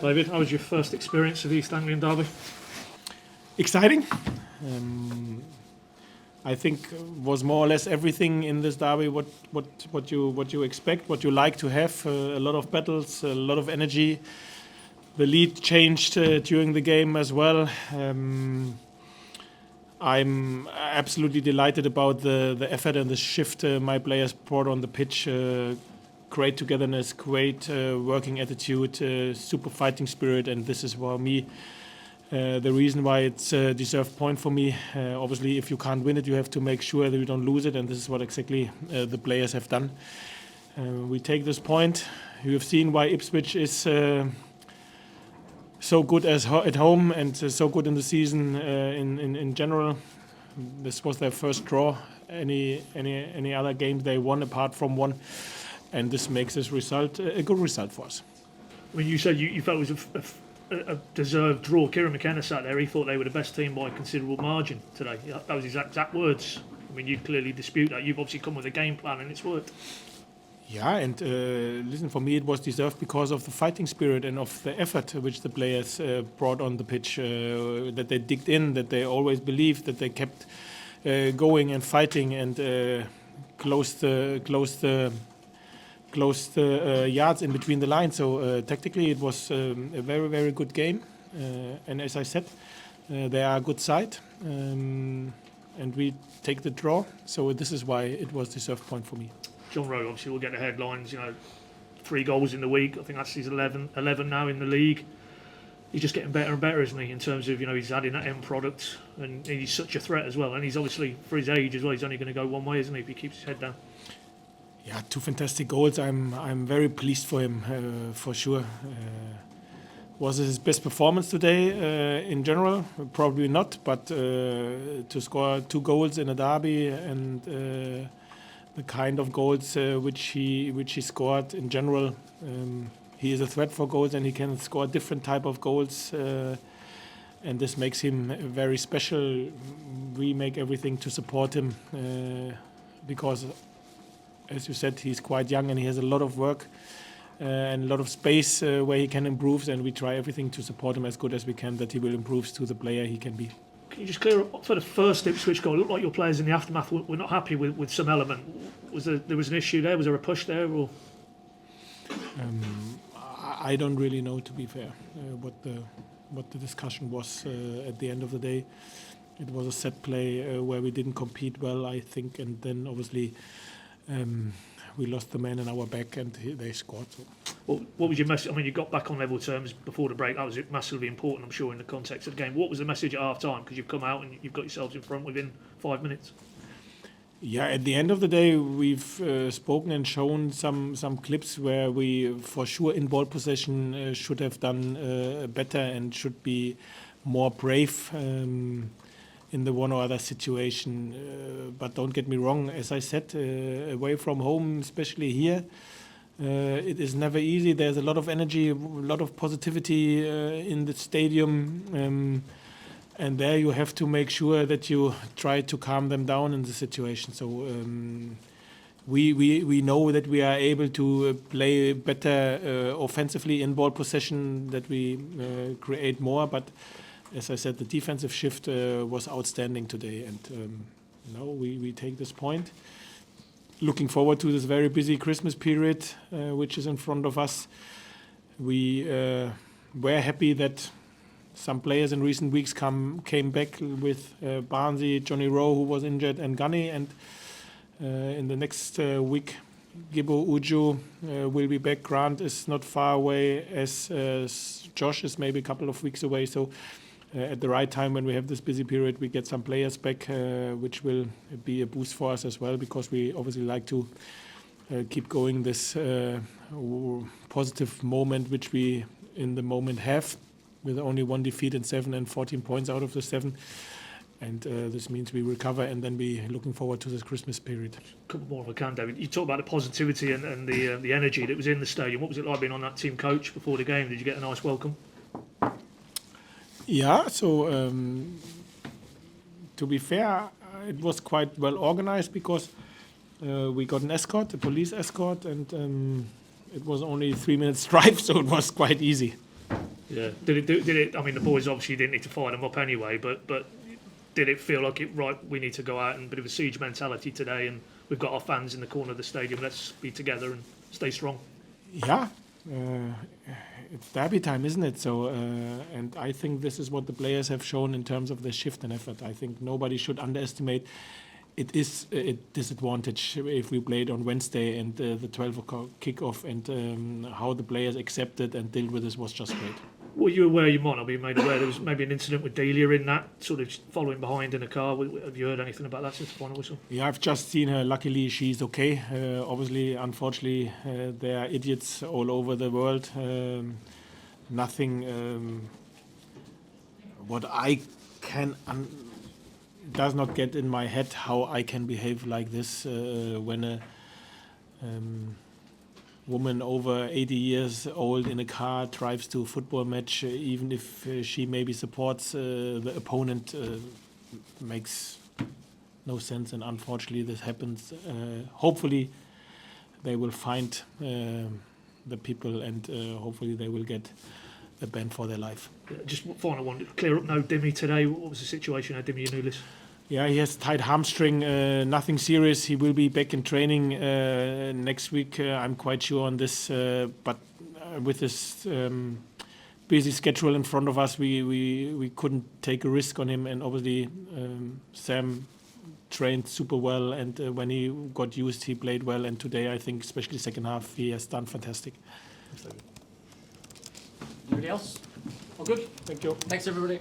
David, how was your first experience of the East Anglian Derby? Exciting. I think was more or less everything in this derby what you expect, what you like to have. A lot of battles, a lot of energy. The lead changed during the game as well. I'm absolutely delighted about the effort and the shift my players brought on the pitch. Great togetherness, great working attitude, super fighting spirit, and this is for me the reason why it's a deserved point for me. Obviously, if you can't win it, you have to make sure that you don't lose it, and this is what exactly the players have done. We take this point. You have seen why Ipswich is so good at home and so good in the season in general. This was their first draw. Any other game they won apart from one, and this makes this result a good result for us. I mean, you said you felt it was a deserved draw. Kieran McKenna sat there. He thought they were the best team by a considerable margin today. That was his exact words. I mean, you clearly dispute that. You've obviously come with a game plan and it's worked. Yeah, and listen, for me it was deserved because of the fighting spirit and of the effort which the players brought on the pitch, that they digged in, that they always believed, that they kept going and fighting and closed the yards in between the lines. So tactically it was a very, very good game. And as I said, they are a good side. And we take the draw. So this is why it was deserved point for me. John Rowe obviously will get the headlines, 3 goals in the week. I think that's his 11 now in the league. He's just getting better and better, isn't he, in terms of, he's adding that end product, and he's such a threat as well. And he's obviously, for his age as well, he's only going to go one way, isn't he, if he keeps his head down. Yeah, 2 fantastic goals. I'm very pleased for him, for sure. Was it his best performance today in general? Probably not, but to score 2 goals in a derby and the kind of goals which he scored in general, he is a threat for goals and he can score different type of goals, and this makes him very special. We make everything to support him because, as you said, he's quite young and he has a lot of work and a lot of space where he can improve, and we try everything to support him as good as we can, that he will improve to the player he can be. Can you just clear up for the first Ipswich goal? It looked like your players in the aftermath were not happy with some element. There was an issue there? Was there a push there? Or? I don't really know, to be fair, what the discussion was at the end of the day. It was a set play where we didn't compete well, I think, and then obviously we lost the man in our back and they scored. So. Well, what was your message? I mean, you got back on level terms before the break. That was massively important, I'm sure, in the context of the game. What was the message at half-time? Because you've come out and you've got yourselves in front within 5 minutes. Yeah, at the end of the day, we've spoken and shown some clips where we, for sure, in ball possession should have done better and should be more brave in the one or other situation. But don't get me wrong, as I said, away from home, especially here, it is never easy. There's a lot of energy, a lot of positivity in the stadium. And there you have to make sure that you try to calm them down in the situation. So we know that we are able to play better offensively in ball possession, that we create more. But as I said, the defensive shift was outstanding today. And now we take this point. Looking forward to this very busy Christmas period, which is in front of us. We were happy that some players in recent weeks came back with Barnsley, Johnny Rowe, who was injured, and Gunny. And in the next week, Gibbo Uju will be back. Grant is not far away, as Josh is maybe a couple of weeks away. So at the right time, when we have this busy period, we get some players back, which will be a boost for us as well, because we obviously like to keep going this positive moment, which we in the moment have, with only 1 defeat in 7 and 14 points out of the 7. And this means we recover and then be looking forward to this Christmas period. A couple more if I can, David. You talk about the positivity and the energy that was in the stadium. What was it like being on that team coach before the game? Did you get a nice welcome? Yeah, so to be fair, it was quite well organized, because we got an escort, a police escort, and it was only 3 minutes drive, so it was quite easy. Yeah. Did it? I mean, the boys obviously didn't need to fire them up anyway, but did it feel like we need to go out and a bit of a siege mentality today, and we've got our fans in the corner of the stadium. Let's be together and stay strong. Yeah, it's derby time, isn't it? So, and I think this is what the players have shown in terms of their shift and effort. I think nobody should underestimate. It is a disadvantage if we played on Wednesday and the 12 o'clock kickoff, and how the players accepted and dealt with this was just great. Were you aware you might not be made aware there was maybe an incident with Delia in that, sort of following behind in a car? Have you heard anything about that since the final whistle? Yeah, I've just seen her. Luckily, she's okay. Obviously, unfortunately, there are idiots all over the world. Nothing what I can does not get in my head how I can behave like this when a woman over 80 years old in a car drives to a football match, even if she maybe supports the opponent, makes no sense. And unfortunately, this happens. Hopefully, they will find the people, and hopefully they will get a ban for their life. Just final one. Clear up no Dimmy today. What was the situation at Dimmy Yanulis? Yeah, he has tight hamstring, nothing serious. He will be back in training next week. I'm quite sure on this. But with this busy schedule in front of us, we couldn't take a risk on him. And obviously, Sam trained super well. And when he got used, he played well. And today, I think, especially second half, he has done fantastic. Anybody else? All good? Thank you. Thanks, everybody.